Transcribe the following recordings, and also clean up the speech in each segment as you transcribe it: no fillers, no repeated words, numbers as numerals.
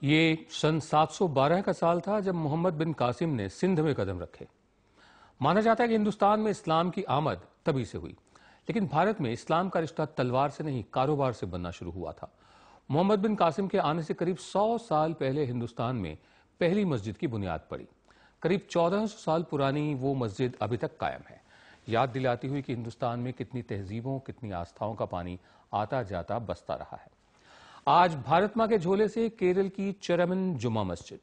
ये सन 712 का साल था जब मोहम्मद बिन कासिम ने सिंध में कदम रखे। माना जाता है कि हिंदुस्तान में इस्लाम की आमद तभी से हुई, लेकिन भारत में इस्लाम का रिश्ता तलवार से नहीं, कारोबार से बनना शुरू हुआ था। मोहम्मद बिन कासिम के आने से करीब 100 साल पहले हिंदुस्तान में पहली मस्जिद की बुनियाद पड़ी। करीब 1400 साल पुरानी वो मस्जिद अभी तक कायम है, याद दिलाती हुई कि हिंदुस्तान में कितनी तहजीबों, कितनी आस्थाओं का पानी आता जाता बसता रहा है। आज भारत मां के झोले से केरल की चेरामन जुमा मस्जिद।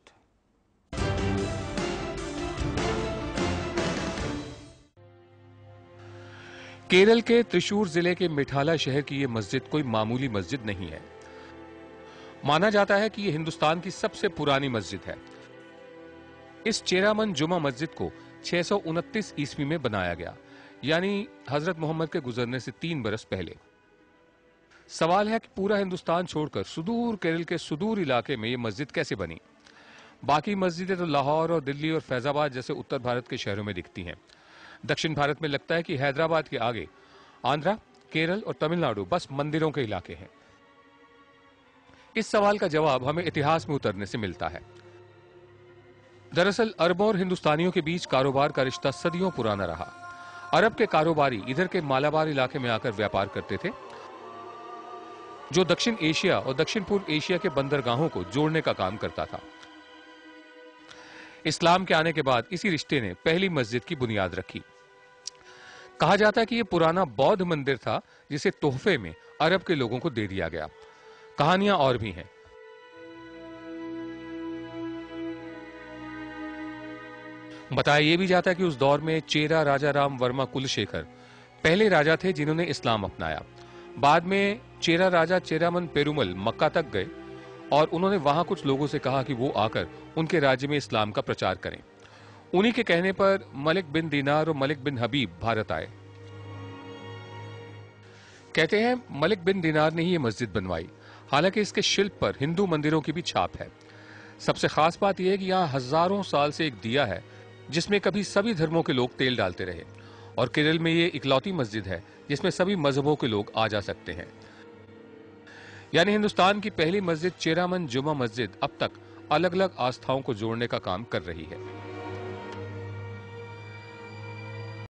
केरल के त्रिशूर जिले के मिठाला शहर की यह मस्जिद कोई मामूली मस्जिद नहीं है। माना जाता है कि यह हिंदुस्तान की सबसे पुरानी मस्जिद है। इस चेरामन जुमा मस्जिद को 629 ईस्वी में बनाया गया, यानी हजरत मोहम्मद के गुजरने से 3 बरस पहले। सवाल है कि पूरा हिंदुस्तान छोड़कर सुदूर केरल के सुदूर इलाके में यह मस्जिद कैसे बनी। बाकी मस्जिदें तो लाहौर और दिल्ली और फैजाबाद जैसे उत्तर भारत के शहरों में दिखती हैं। दक्षिण भारत में लगता है कि हैदराबाद के आगे आंध्रा, केरल और तमिलनाडु बस मंदिरों के इलाके हैं। इस सवाल का जवाब हमें इतिहास में उतरने से मिलता है। दरअसल अरबों और हिंदुस्तानियों के बीच कारोबार का रिश्ता सदियों पुराना रहा। अरब के कारोबारी इधर के मालाबार इलाके में आकर व्यापार करते थे, जो दक्षिण एशिया और दक्षिण पूर्व एशिया के बंदरगाहों को जोड़ने का काम करता था। इस्लाम के आने के बाद इसी रिश्ते ने पहली मस्जिद की बुनियाद रखी। कहा जाता है कि यह पुराना बौद्ध मंदिर था जिसे तोहफे में अरब के लोगों को दे दिया गया। कहानियां और भी हैं। बताया यह भी जाता है कि उस दौर में चेरा राजा राम वर्मा कुलशेखर पहले राजा थे जिन्होंने इस्लाम अपनाया। बाद में चेरा राजा चेरामन पेरुमल मक्का तक गए और उन्होंने वहां कुछ लोगों से कहा कि वो आकर उनके राज्य में इस्लाम का प्रचार करें। उन्हीं के कहने पर मलिक बिन दीनार और मलिक बिन हबीब भारत आए। कहते हैं मलिक बिन दीनार ने ही ये मस्जिद बनवाई। हालांकि इसके शिल्प पर हिंदू मंदिरों की भी छाप है। सबसे खास बात यह है कि यहां हजारों साल से एक दिया है जिसमें कभी सभी धर्मों के लोग तेल डालते रहे, और केरल में ये इकलौती मस्जिद है जिसमें सभी मजहबों के लोग आ जा सकते हैं। यानी हिंदुस्तान की पहली मस्जिद चेरामन जुमा मस्जिद अब तक अलग अलग आस्थाओं को जोड़ने का काम कर रही है।